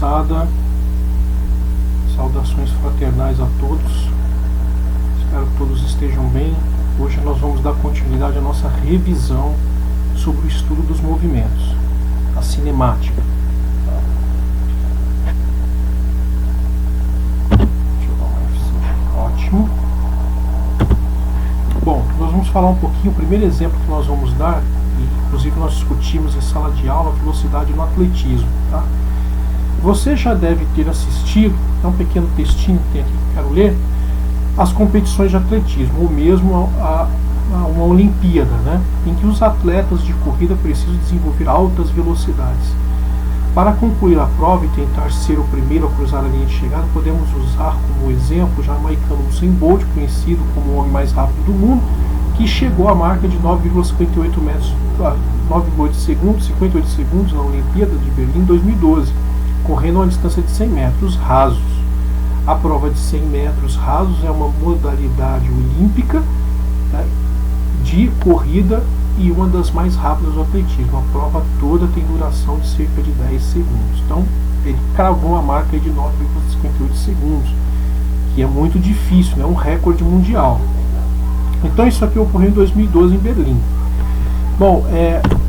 moçada, saudações fraternais a todos, espero que todos estejam bem. Hoje nós vamos dar continuidade à nossa revisão sobre o estudo dos movimentos, a cinemática. Deixa eu dar uma F5, ótimo. Bom, nós vamos falar um pouquinho, o primeiro exemplo que nós vamos dar, e inclusive nós discutimos em sala de aula, a velocidade no atletismo, tá? Você já deve ter assistido, é um pequeno textinho que tem aqui que eu quero ler, as competições de atletismo, ou mesmo a uma Olimpíada, né, em que os atletas de corrida precisam desenvolver altas velocidades. Para concluir a prova e tentar ser o primeiro a cruzar a linha de chegada, podemos usar como exemplo o jamaicano Usain Bolt, conhecido como o homem mais rápido do mundo, que chegou à marca de 9,58 metros, 9,8 segundos, 58 segundos na Olimpíada de Berlim em 2012, correndo a uma distância de 100 metros rasos. A prova de 100 metros rasos é uma modalidade olímpica, né, de corrida e uma das mais rápidas do atletismo. A prova toda tem duração de cerca de 10 segundos. Então, ele cravou a marca de 9,58 segundos, que é muito difícil, é um recorde mundial. Então, isso aqui ocorreu em 2012 em Berlim. Bom,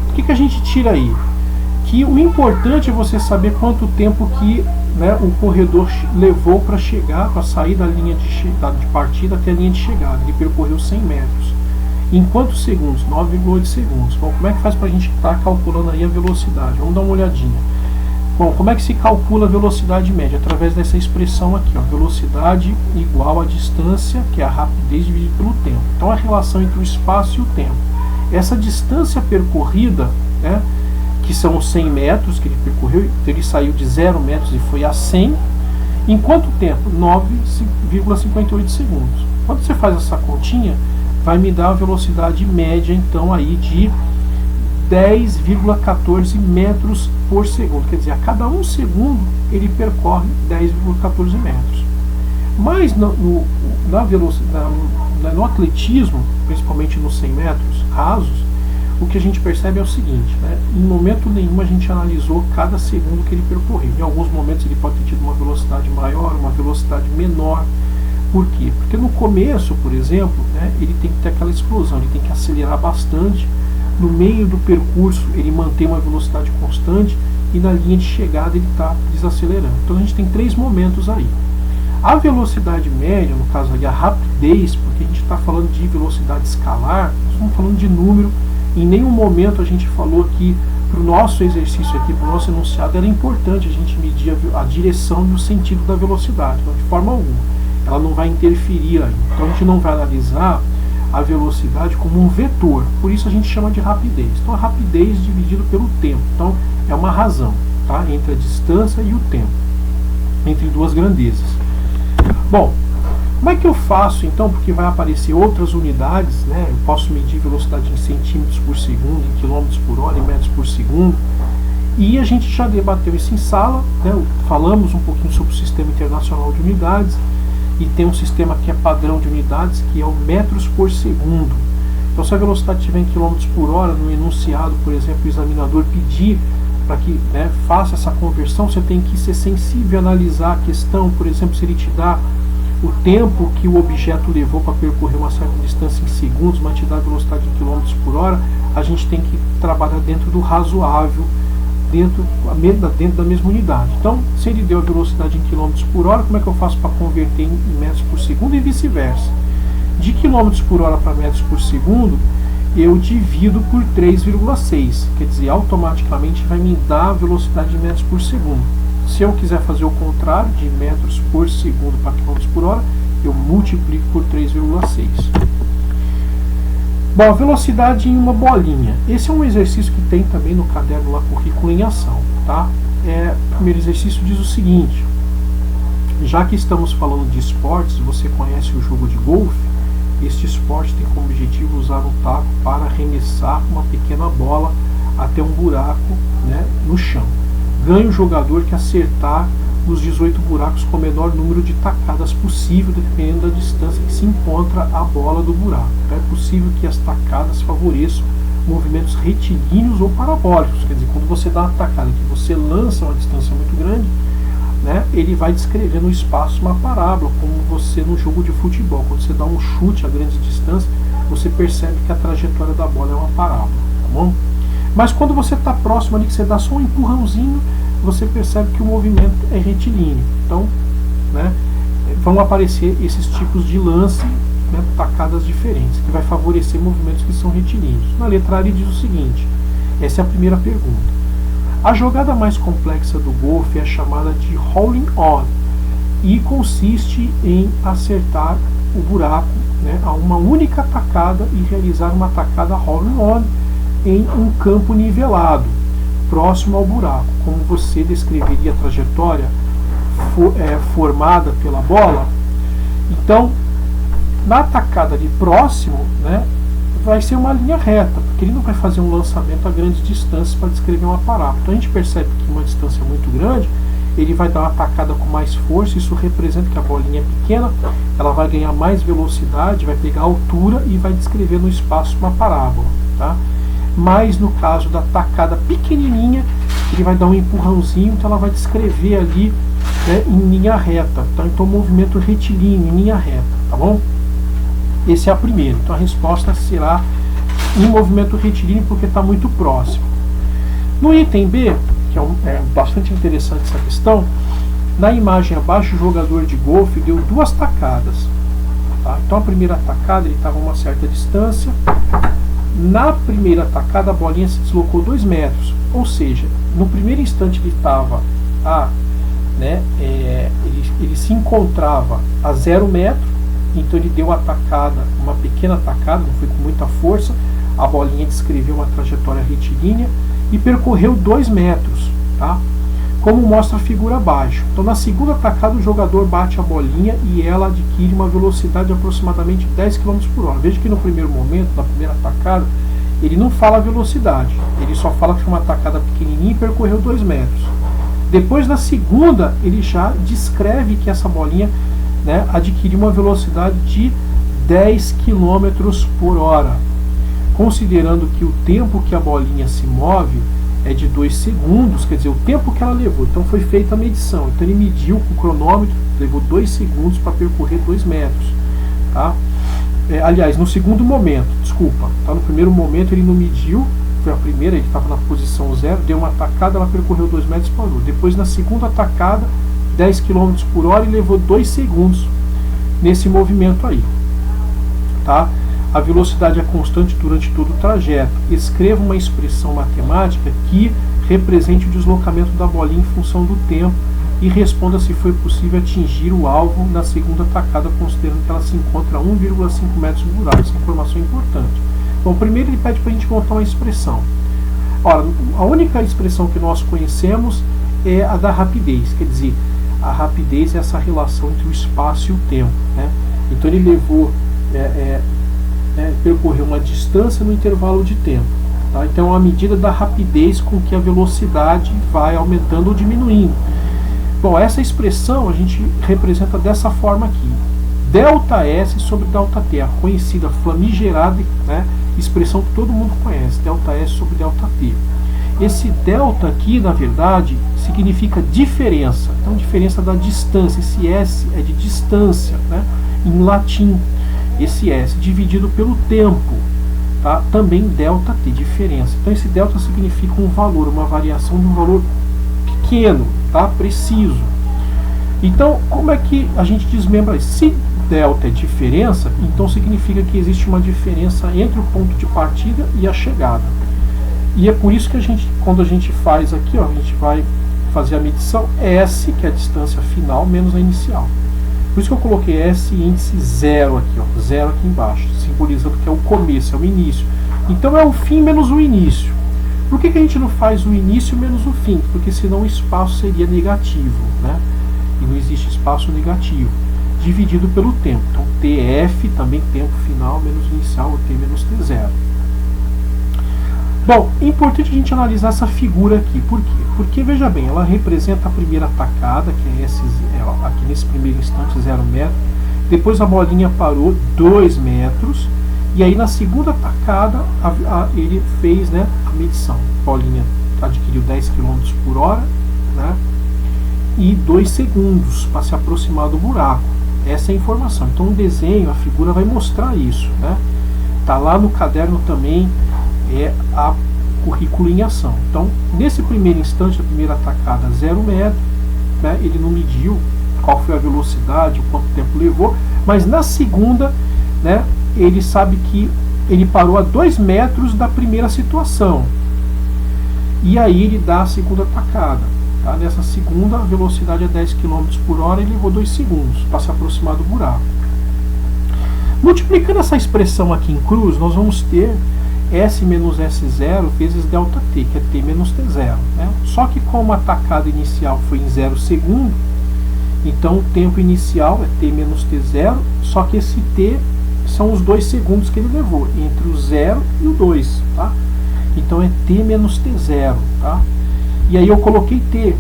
o que a gente tira aí? Que o importante é você saber quanto tempo que, né, o corredor levou para chegar, para sair da linha de partida até a linha de chegada. Ele percorreu 100 metros. Em quantos segundos? 9,8 segundos. Bom, como é que faz para a gente estar calculando aí a velocidade? Vamos dar uma olhadinha. Bom, como é que se calcula a velocidade média? Através dessa expressão aqui, ó, velocidade igual a distância, que é a rapidez dividida pelo tempo. Então, a relação entre o espaço e o tempo. Essa distância percorrida, né, que são os 100 metros que ele percorreu, ele saiu de 0 metros e foi a 100, em quanto tempo? 9,58 segundos. Quando você faz essa continha, vai me dar a velocidade média, então, aí de 10,14 metros por segundo. Quer dizer, a cada 1 segundo ele percorre 10,14 metros. Mas no atletismo, principalmente nos 100 metros rasos, o que a gente percebe é o seguinte, né? Em momento nenhum a gente analisou cada segundo que ele percorreu. Em alguns momentos ele pode ter tido uma velocidade maior, uma velocidade menor. Por quê? Porque no começo, por exemplo, né, ele tem que ter aquela explosão, ele tem que acelerar bastante. No meio do percurso ele mantém uma velocidade constante e na linha de chegada ele está desacelerando. Então a gente tem 3 momentos aí. A velocidade média, no caso aí a rapidez, porque a gente está falando de velocidade escalar, nós estamos falando de número. Em nenhum momento a gente falou que para o nosso exercício aqui, para o nosso enunciado, era importante a gente medir a direção e o sentido da velocidade, então, de forma alguma. Ela não vai interferir aí. Então a gente não vai analisar a velocidade como um vetor, por isso a gente chama de rapidez. Então a rapidez dividido pelo tempo. Então é uma razão, tá, entre a distância e o tempo, entre duas grandezas. Bom, como é que eu faço então? Porque vai aparecer outras unidades, né? Eu posso medir velocidade em centímetros por segundo, em quilômetros por hora, em metros por segundo. E a gente já debateu isso em sala, né? Falamos um pouquinho sobre o Sistema Internacional de Unidades, e tem um sistema que é padrão de unidades, que é o metros por segundo. Então, se a velocidade estiver em quilômetros por hora, no enunciado, por exemplo, o examinador pedir para que, né, faça essa conversão, você tem que ser sensível a analisar a questão. Por exemplo, se ele te dá o tempo que o objeto levou para percorrer uma certa distância em segundos, mas te dá a velocidade em quilômetros por hora, a gente tem que trabalhar dentro do razoável, dentro da mesma unidade. Então, se ele deu a velocidade em quilômetros por hora, como é que eu faço para converter em metros por segundo e vice-versa? De quilômetros por hora para metros por segundo, eu divido por 3,6, quer dizer, automaticamente vai me dar a velocidade em metros por segundo. Se eu quiser fazer o contrário, de metros por segundo para quilômetros por hora, eu multiplico por 3,6. Bom, a velocidade em uma bolinha. Esse é um exercício que tem também no caderno lá, Currículo em Ação, tá? O primeiro exercício diz o seguinte: já que estamos falando de esportes, você conhece o jogo de golfe? Este esporte tem como objetivo usar um taco para arremessar uma pequena bola até um buraco, né, no chão. Ganha o jogador que acertar os 18 buracos com o menor número de tacadas possível, dependendo da distância que se encontra a bola do buraco. Então é possível que as tacadas favoreçam movimentos retilíneos ou parabólicos. Quer dizer, quando você dá uma tacada que você lança uma distância muito grande, né, ele vai descrever no espaço uma parábola, como você no jogo de futebol, quando você dá um chute a grande distância, você percebe que a trajetória da bola é uma parábola, tá bom? Mas quando você está próximo ali, que você dá só um empurrãozinho, você percebe que o movimento é retilíneo. Então, né, vão aparecer esses tipos de lance, né, tacadas diferentes, que vai favorecer movimentos que são retilíneos. Na letra A ele diz o seguinte, essa é a primeira pergunta. A jogada mais complexa do golfe é chamada de hole on e consiste em acertar o buraco, né, a uma única tacada e realizar uma tacada hole on em um campo nivelado, próximo ao buraco. Como você descreveria a trajetória formada pela bola? Então, na tacada de próximo, né, vai ser uma linha reta, porque ele não vai fazer um lançamento a grandes distâncias para descrever uma parábola. Então a gente percebe que uma distância muito grande, ele vai dar uma tacada com mais força, isso representa que a bolinha é pequena, ela vai ganhar mais velocidade, vai pegar altura e vai descrever no espaço uma parábola, tá? Mas no caso da tacada pequenininha, ele vai dar um empurrãozinho, então ela vai descrever ali, né, em linha reta, tá? Então movimento retilíneo, em linha reta, tá bom? Esse é a primeira, então a resposta será em movimento retilíneo porque está muito próximo. No item B, que é bastante interessante essa questão, na imagem abaixo o jogador de golfe deu duas tacadas, tá? Então a primeira tacada ele estava a uma certa distância, na primeira tacada a bolinha se deslocou 2 metros, ou seja, no primeiro instante ele estava ele se encontrava a 0 metro. Então ele deu a tacada, uma pequena tacada, não foi com muita força, a bolinha descreveu uma trajetória retilínea e percorreu 2 metros, tá? Como mostra a figura abaixo. Então na segunda tacada o jogador bate a bolinha e ela adquire uma velocidade de aproximadamente 10 km por hora. Veja que no primeiro momento, na primeira tacada, ele não fala a velocidade, ele só fala que foi uma tacada pequenininha e percorreu 2 metros. Depois na segunda ele já descreve que essa bolinha, né, adquirir uma velocidade de 10 km por hora, considerando que o tempo que a bolinha se move é de 2 segundos, quer dizer, o tempo que ela levou. Então foi feita a medição, então ele mediu com o cronômetro, levou 2 segundos para percorrer 2 metros, tá? Aliás, no segundo momento, desculpa, tá? No primeiro momento ele não mediu, foi a primeira, ele estava na posição 0, deu uma tacada, ela percorreu 2 metros e parou. Depois na segunda tacada 10 km por hora e levou 2 segundos nesse movimento aí, tá? A velocidade é constante durante todo o trajeto. Escreva uma expressão matemática que represente o deslocamento da bolinha em função do tempo e responda se foi possível atingir o alvo na segunda tacada, considerando que ela se encontra a 1,5 metros do buraco. Essa informação é importante. Bom, primeiro ele pede para a gente montar uma expressão. Ora, a única expressão que nós conhecemos é a da rapidez, quer dizer, a rapidez é essa relação entre o espaço e o tempo, né? Então ele levou, percorreu uma distância no intervalo de tempo, tá? Então é uma medida da rapidez com que a velocidade vai aumentando ou diminuindo. Bom, essa expressão a gente representa dessa forma aqui, ΔS sobre ΔT, a conhecida, famigerada, né, expressão que todo mundo conhece, ΔS sobre ΔT. Esse delta aqui, na verdade, significa diferença. Então, diferença da distância. Esse S é de distância, né? Em latim. Esse S dividido pelo tempo, tá? Também delta T, diferença. Então, esse delta significa um valor, uma variação de um valor pequeno, tá? Preciso. Então, como é que a gente desmembra isso? Se delta é diferença, então significa que existe uma diferença entre o ponto de partida e a chegada. E é por isso que a gente, quando a gente faz aqui, ó, a gente vai fazer a medição S, que é a distância final, menos a inicial. Por isso que eu coloquei S índice 0 aqui, ó, 0 aqui embaixo, simbolizando que é o começo, é o início. Então é o fim menos o início. Por que a gente não faz o início menos o fim? Porque senão o espaço seria negativo, né? E não existe espaço negativo, dividido pelo tempo. Então TF, também tempo final, menos inicial, ou T menos T0. Bom, é importante a gente analisar essa figura aqui. Por quê? Porque, veja bem, ela representa a primeira tacada, que é aqui nesse primeiro instante 0 metro. Depois a bolinha parou 2 metros. E aí na segunda tacada ele fez, né, a medição. A bolinha adquiriu 10 km por hora, né, e 2 segundos para se aproximar do buraco. Essa é a informação. Então o desenho, a figura vai mostrar isso, né? Tá lá no caderno também a currículo em ação. Então, nesse primeiro instante, a primeira atacada, 0 metro, né? Ele não mediu qual foi a velocidade, quanto tempo levou, mas na segunda, né, ele sabe que ele parou a 2 metros da primeira situação. E aí ele dá a segunda atacada. Tá? Nessa segunda, a velocidade é 10 km por hora e levou 2 segundos para se aproximar do buraco. Multiplicando essa expressão aqui em cruz, nós vamos ter S menos S0 vezes ΔT, que é T menos T0. Né? Só que como a atacada inicial foi em 0 segundo, então o tempo inicial é T menos T0, só que esse T são os 2 segundos que ele levou, entre o 0 e o 2. Tá? Então é T menos T0. Tá? E aí eu coloquei T.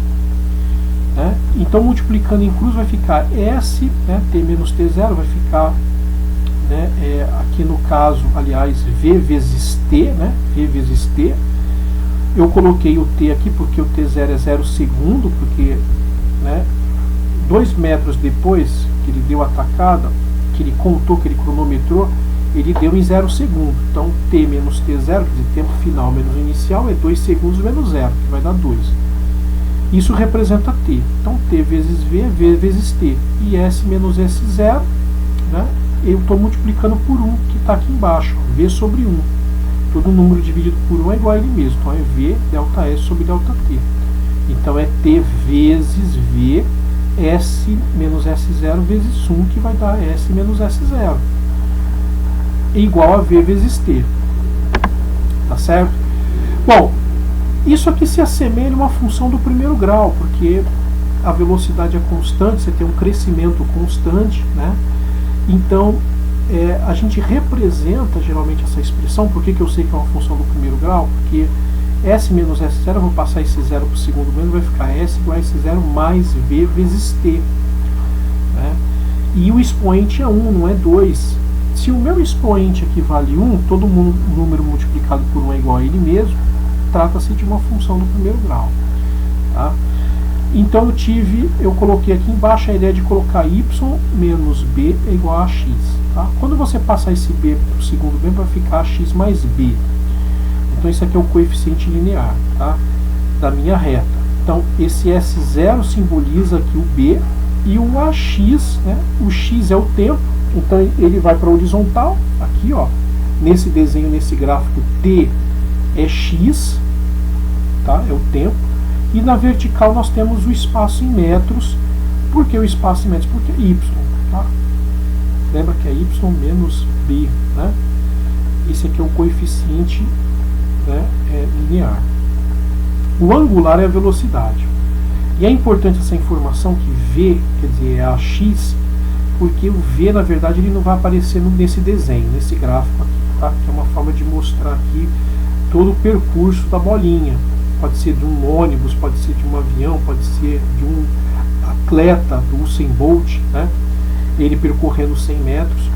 Né? Então multiplicando em cruz vai ficar S, né, T menos T0, vai ficar, né, aqui no caso, aliás, V vezes T, né, V vezes T. Eu coloquei o T aqui porque o T0 é 0 segundo, porque, né, 2 metros depois que ele deu a atacada, que ele contou, que ele cronometrou, ele deu em 0 segundo. Então T menos T0, quer dizer, tempo final menos inicial, é 2 segundos menos 0, que vai dar 2. Isso representa T. Então T vezes V, V vezes T. E S menos S0, né, eu estou multiplicando por 1, que está aqui embaixo, V sobre 1. Todo número dividido por 1 é igual a ele mesmo. Então é V delta S sobre delta T. Então é T vezes V, S menos S0 vezes 1, que vai dar S menos S0. É igual a V vezes T. Tá certo? Bom, isso aqui se assemelha a uma função do primeiro grau, porque a velocidade é constante, você tem um crescimento constante, né? Então, a gente representa geralmente essa expressão. Por que eu sei que é uma função do primeiro grau? Porque S menos S0, eu vou passar esse 0 para o segundo menos, vai ficar S igual a S0 mais V vezes T. Né? E o expoente é 1, não é 2. Se o meu expoente aqui vale 1, todo número multiplicado por 1 é igual a ele mesmo, trata-se de uma função do primeiro grau. Tá? Então eu coloquei aqui embaixo a ideia de colocar y menos b é igual a x. Tá? Quando você passar esse b para o segundo b, vai ficar x mais b. Então isso aqui é o coeficiente linear, tá, da minha reta. Então esse S0 simboliza aqui o b, e o AX, né, o x é o tempo, então ele vai para a horizontal, aqui ó, nesse desenho, nesse gráfico, t é x, tá, é o tempo. E na vertical nós temos o espaço em metros. Por que o espaço em metros? Porque é y. Tá? Lembra que é y menos b. Né? Esse aqui é o coeficiente, né, linear. O angular é a velocidade. E é importante essa informação que v, quer dizer, é a x, porque o v, na verdade, ele não vai aparecer nesse desenho, nesse gráfico aqui. Tá? Que é uma forma de mostrar aqui todo o percurso da bolinha. Pode ser de um ônibus, pode ser de um avião, pode ser de um atleta, do Usain Bolt, né? Ele percorrendo 100 metros.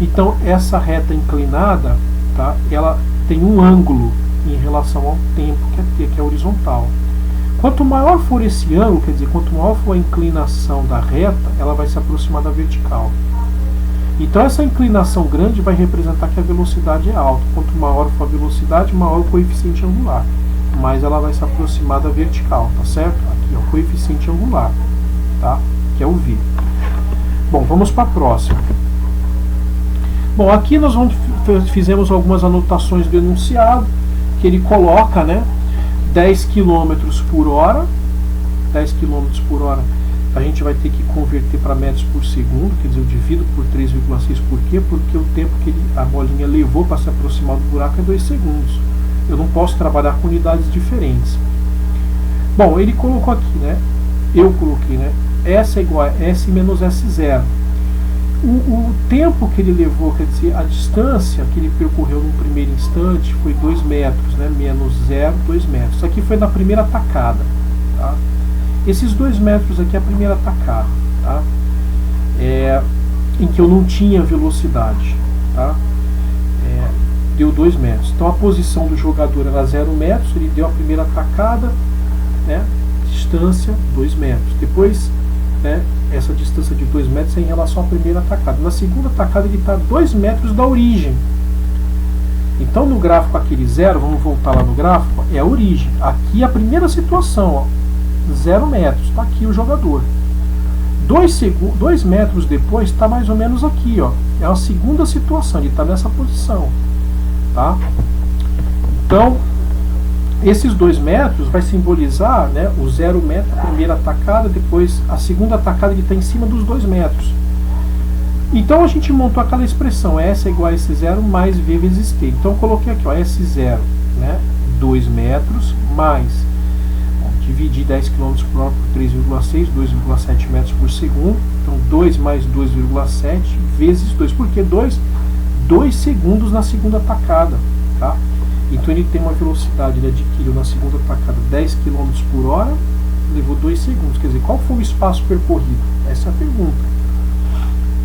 Então essa reta inclinada, tá? Ela tem um ângulo em relação ao tempo, que é t, que é horizontal. Quanto maior for esse ângulo, quer dizer, quanto maior for a inclinação da reta, ela vai se aproximar da vertical. Então essa inclinação grande vai representar que a velocidade é alta. Quanto maior for a velocidade, maior o coeficiente angular. Mas ela vai se aproximar da vertical, tá certo? Aqui, ó, coeficiente angular, tá? Que é o V. Bom, vamos para a próxima. Bom, aqui nós fizemos algumas anotações do enunciado, que ele coloca, né, 10 km por hora. 10 km por hora a gente vai ter que converter para metros por segundo, quer dizer, eu divido por 3,6. Por quê? Porque o tempo que a bolinha levou para se aproximar do buraco é 2 segundos. Eu não posso trabalhar com unidades diferentes. Bom, ele colocou aqui, né? Eu coloquei, né? S é igual a S menos S0. O tempo que ele levou, quer dizer, a distância que ele percorreu no primeiro instante foi 2 metros, né? Menos 0, 2 metros. Isso aqui foi na primeira tacada, tá? Esses 2 metros aqui é a primeira tacada, tá? Em que eu não tinha velocidade, tá? Deu 2 metros. Então a posição do jogador era 0 metros, ele deu a primeira tacada, né? distância 2 metros. Depois, né, essa distância de 2 metros é em relação à primeira tacada. Na segunda tacada ele está a 2 metros da origem. Então no gráfico aquele 0, vamos voltar lá no gráfico, é a origem. Aqui a primeira situação, 0 metros, está aqui o jogador. 2 metros depois está mais ou menos aqui, ó. É a segunda situação, ele está nessa posição, tá? Então, esses 2 metros vai simbolizar, né, o 0 metro, a primeira tacada, depois a segunda tacada, ele está em cima dos 2 metros. Então a gente montou aquela expressão, S é igual a S0 mais V vezes T. Então eu coloquei aqui, ó, S0, né, 2 metros, mais, dividir 10 km por hora por 3,6, 2,7 metros por segundo. Então 2 mais 2,7 vezes 2. Por que 2? 2 segundos na segunda tacada, tá? Então ele tem uma velocidade, ele adquiriu na segunda tacada 10 km por hora, levou 2 segundos. Quer dizer, qual foi o espaço percorrido? Essa é a pergunta.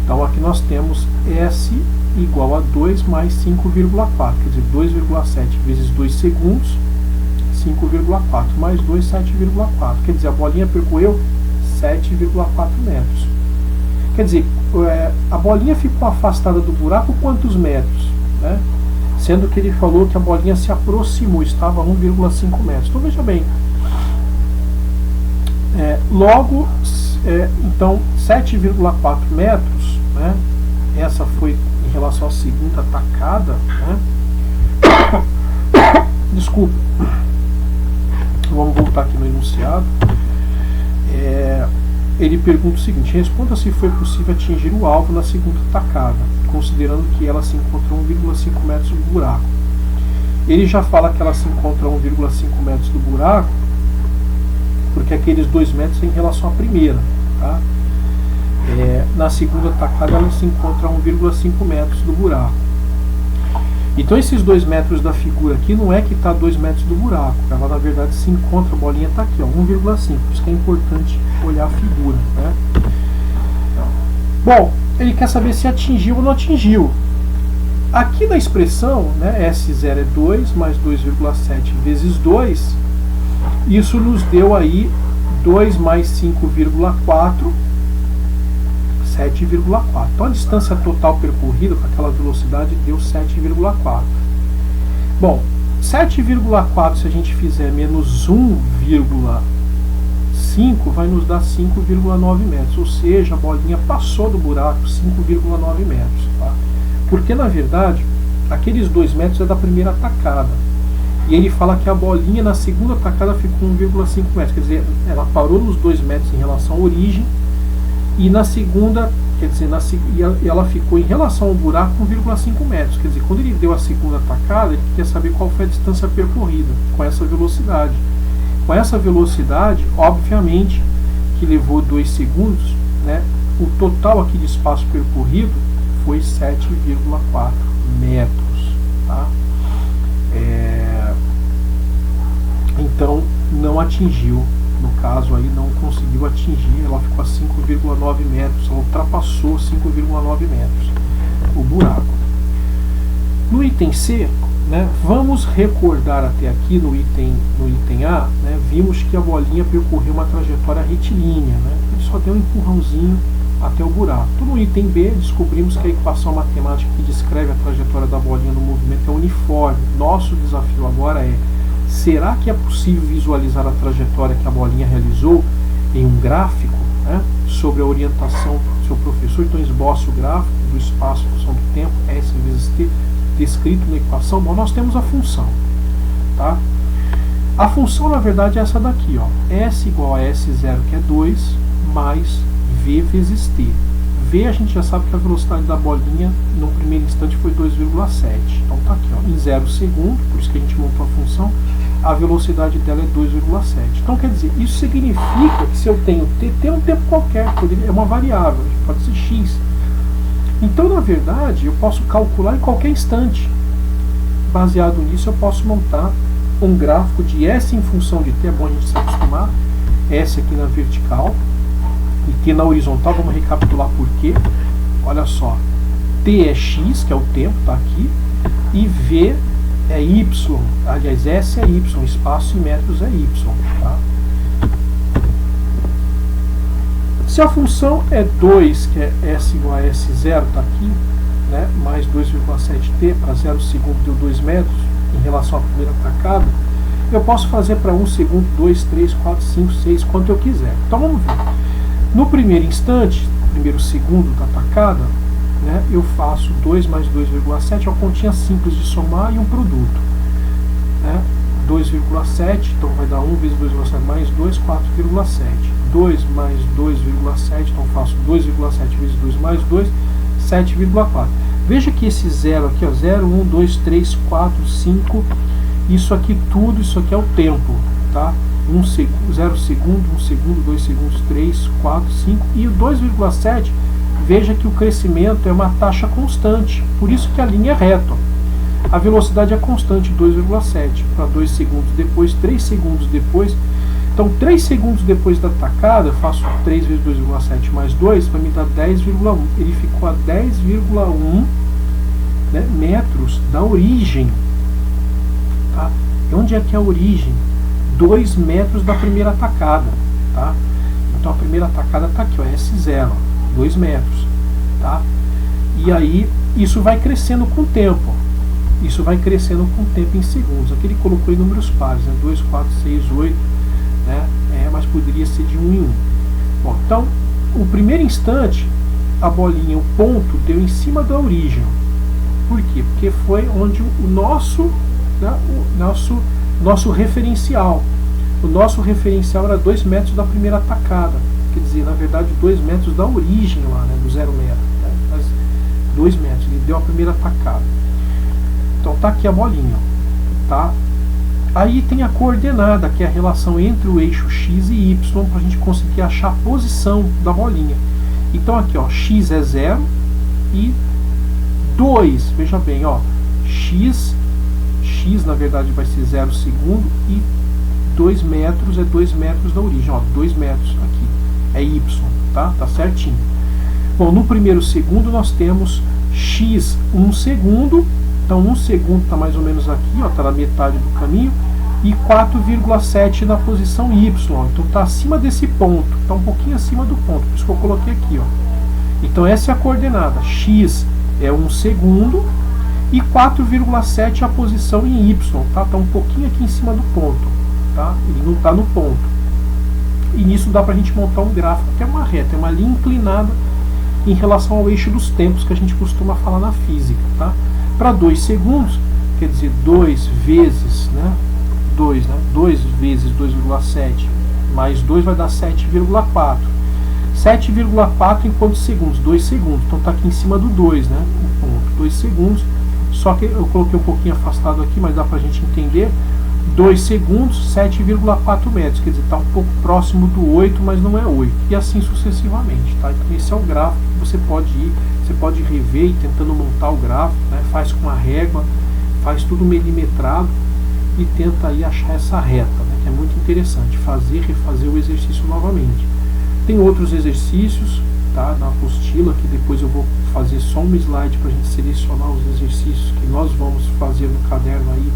Então aqui nós temos S igual a 2 mais 5,4, quer dizer, 2,7 vezes 2 segundos, 5,4, mais 2, 7,4. Quer dizer, a bolinha percorreu 7,4 metros. Quer dizer, a bolinha ficou afastada do buraco quantos metros? Né? Sendo que ele falou que a bolinha se aproximou, estava a 1,5 metros. Então veja bem, logo, então 7,4 metros, né? Essa foi em relação à segunda tacada, né? Desculpa, vamos voltar aqui no enunciado. Ele pergunta o seguinte: responda se foi possível atingir o alvo na segunda tacada, considerando que ela se encontra a 1,5 metros do buraco. Ele já fala que ela se encontra a 1,5 metros do buraco, porque aqueles 2 metros é em relação à primeira, tá? Na segunda tacada ela se encontra a 1,5 metros do buraco. Então esses 2 metros da figura aqui não é que está a 2 metros do buraco, ela na verdade se encontra, a bolinha está aqui, ó, 1,5, por isso que é importante olhar a figura, né? Bom, ele quer saber se atingiu ou não atingiu. Aqui na expressão, né, S0 é 2 mais 2,7 vezes 2, isso nos deu aí 2 mais 5,4, 7,4. Então a distância total percorrida com aquela velocidade deu 7,4. Bom, 7,4 se a gente fizer menos 1,5 vai nos dar 5,9 metros, ou seja, a bolinha passou do buraco 5,9 metros, tá? Porque na verdade aqueles 2 metros é da primeira tacada. E ele fala que a bolinha na segunda tacada ficou 1,5 metros, quer dizer, ela parou nos 2 metros em relação à origem, e na segunda, quer dizer, ela ficou em relação ao buraco 1,5 metros. Quer dizer, quando ele deu a segunda tacada, ele quer saber qual foi a distância percorrida com essa velocidade. Com essa velocidade, obviamente, que levou 2 segundos, né, o total aqui de espaço percorrido foi 7,4 metros. Tá? Então não atingiu, no caso aí não conseguiu atingir, ela ficou a 5,9 metros, ela ultrapassou 5,9 metros o buraco. No item C, né, vamos recordar até aqui no item A, né, vimos que a bolinha percorreu uma trajetória retilínea, né, ele só deu um empurrãozinho até o buraco. Então, no item B, descobrimos que a equação matemática que descreve a trajetória da bolinha no movimento é uniforme. Nosso desafio agora é: será que é possível visualizar a trajetória que a bolinha realizou em um gráfico, né, sobre a orientação do seu professor? Então esboce o gráfico do espaço em função do tempo, S vezes T, descrito na equação. Bom, nós temos a função, tá? A função na verdade é essa daqui, ó, S igual a S0, que é 2, mais V vezes T. V a gente já sabe que a velocidade da bolinha no primeiro instante foi 2,7. Então tá aqui, ó, em 0 segundo, por isso que a gente montou a função, a velocidade dela é 2,7. Então quer dizer, isso significa que se eu tenho T, tem um tempo qualquer, é uma variável, pode ser X. Então na verdade eu posso calcular em qualquer instante. Baseado nisso eu posso montar um gráfico de S em função de T, é bom a gente se acostumar, S aqui na vertical, e T na horizontal. Vamos recapitular por quê. Olha só, T é X, que é o tempo, está aqui, e V é Y, aliás, S é Y, espaço em metros é Y. Tá? Se a função é 2, que é S igual a S0, está aqui, né, mais 2,7t para 0 segundo deu 2 metros em relação à primeira tacada, eu posso fazer para 1 segundo, 2, 3, 4, 5, 6, quanto eu quiser. Então vamos ver. No primeiro instante, primeiro segundo da tacada, né, eu faço 2 mais 2,7, é uma continha simples de somar e um produto. Né, 2,7, então vai dar 1 vezes 2,7 mais 2, 4,7. 2 mais 2,7, então faço 2,7 vezes 2 mais 2, 7,4. Veja que esse zero aqui, ó, 0, 1, 2, 3, 4, 5, isso aqui tudo, isso aqui é o tempo, tá? 0 segundo, 1 segundo, 2 segundos, 3, 4, 5, e o 2,7, veja que o crescimento é uma taxa constante, por isso que a linha é reta. A velocidade é constante, 2,7, para 2 segundos depois, 3 segundos depois. Então, 3 segundos depois da tacada, eu faço 3 vezes 2,7 mais 2, vai me dar 10,1. Ele ficou a 10,1, né, metros da origem. Tá? E onde é que é a origem? 2 metros da primeira tacada. Tá? Então, a primeira tacada está aqui, ó, S0, 2 metros. Tá? E aí, isso vai crescendo com o tempo. Isso vai crescendo com o tempo em segundos. Aqui ele colocou em números pares, né? 2, 4, 6, 8. Né? Mas poderia ser de 1 em 1. Bom, então, o primeiro instante, a bolinha, o ponto, deu em cima da origem. Por quê? Porque foi onde o nosso, né, nosso referencial. O nosso referencial era 2 metros da primeira tacada. Quer dizer, na verdade, 2 metros da origem lá, né, do 0 metro. Né? Mas 2 metros, ele deu a primeira tacada. Então tá aqui a bolinha. Tá? Aí tem a coordenada, que é a relação entre o eixo x e y, para a gente conseguir achar a posição da bolinha. Então aqui, ó, x é 0 e 2, veja bem, ó, x na verdade vai ser 0 segundo e 2 metros é 2 metros da origem, ó, 2 metros aqui, é y, tá? Tá certinho. Bom, no primeiro segundo nós temos x 1 segundo, então 1 segundo está mais ou menos aqui, ó, tá na metade do caminho, e 4,7 na posição y, então está acima desse ponto, está um pouquinho acima do ponto, por isso que eu coloquei aqui, ó. Então essa é a coordenada, x é 1 segundo e 4,7 a posição em y, tá? Tá um pouquinho aqui em cima do ponto, tá? Ele não está no ponto. E nisso dá para a gente montar um gráfico que é uma reta, é uma linha inclinada em relação ao eixo dos tempos que a gente costuma falar na física, tá? Para 2 segundos, quer dizer, 2 vezes, né? 2 vezes 2,7 mais 2 vai dar 7,4. 7,4 em quantos segundos? 2 segundos. Então está aqui em cima do 2, né? O ponto, 2 segundos. Só que eu coloquei um pouquinho afastado aqui, mas dá para a gente entender. 2 segundos, 7,4 metros. Quer dizer, está um pouco próximo do 8, mas não é 8. E assim sucessivamente, tá? Então esse é o gráfico que você pode ir, você pode rever e tentando montar o gráfico, né? Faz com a régua, faz tudo milimetrado e tenta aí achar essa reta, né, que é muito interessante, fazer, refazer o exercício novamente. Tem outros exercícios, tá, na apostila, que depois eu vou fazer só um slide para a gente selecionar os exercícios que nós vamos fazer no caderno aí,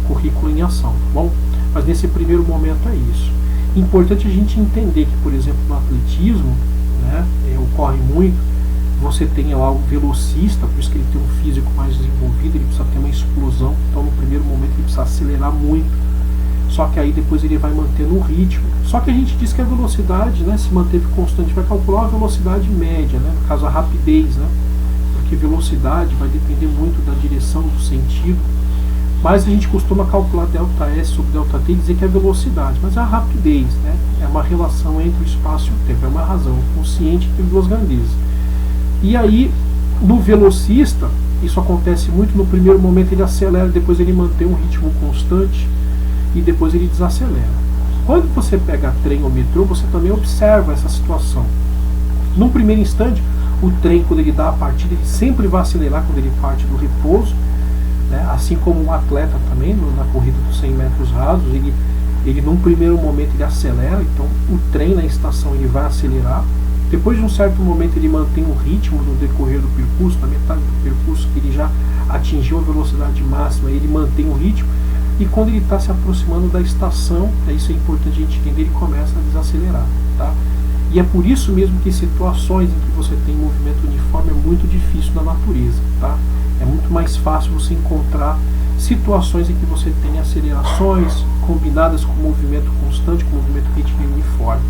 currículo em ação, tá bom? Mas nesse primeiro momento é isso. Importante a gente entender que, por exemplo, no atletismo, né, ocorre muito, você tem lá o velocista, por isso que ele tem um físico mais desenvolvido, ele precisa ter uma explosão, então no primeiro momento ele precisa acelerar muito, só que aí depois ele vai mantendo o ritmo. Só que a gente diz que a velocidade, né, se manteve constante, vai calcular a velocidade média, né, no caso a rapidez, né, porque velocidade vai depender muito da direção, do sentido, mas a gente costuma calcular ΔS sobre ΔT e dizer que é velocidade, mas é a rapidez, né, é uma relação entre o espaço e o tempo, é uma razão consciente entre duas grandezas. E aí, no velocista, isso acontece muito, no primeiro momento ele acelera, depois ele mantém um ritmo constante e depois ele desacelera. Quando você pega trem ou metrô, você também observa essa situação. No primeiro instante, o trem, quando ele dá a partida, ele sempre vai acelerar quando ele parte do repouso, né? Assim como o atleta também, na corrida dos 100 metros rasos, ele num primeiro momento ele acelera, então o trem na estação ele vai acelerar. Depois de um certo momento ele mantém o ritmo no decorrer do percurso, na metade do percurso que ele já atingiu a velocidade máxima, ele mantém o ritmo. e quando ele está se aproximando da estação, isso é importante a gente entender, ele começa a desacelerar, tá? E é por isso mesmo que situações em que você tem movimento uniforme é muito difícil na natureza, tá? É muito mais fácil você encontrar situações em que você tem acelerações combinadas com movimento constante, com movimento retilíneo uniforme.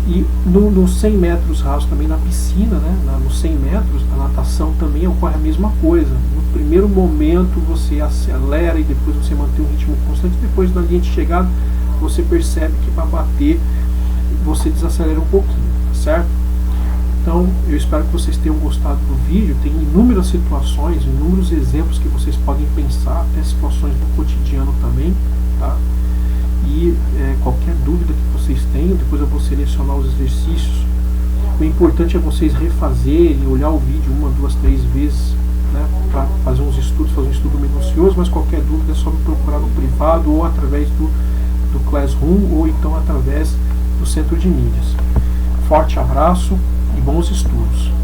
E nos 100 metros rasos também na piscina, né, nos 100 metros, a natação também ocorre a mesma coisa. No primeiro momento você acelera e depois você mantém um ritmo constante, depois na linha de chegada você percebe que para bater você desacelera um pouquinho, certo? Então eu espero que vocês tenham gostado do vídeo. Tem inúmeras situações, inúmeros exemplos que vocês podem pensar, até situações do cotidiano também, tá? E qualquer dúvida que vocês tenham, depois eu vou selecionar os exercícios. O importante é vocês refazerem, olhar o vídeo 1, 2, 3 vezes, né, para fazer uns estudos, fazer um estudo minucioso, mas qualquer dúvida é só me procurar no privado ou através do Classroom ou então através do Centro de Mídias. Forte abraço e bons estudos!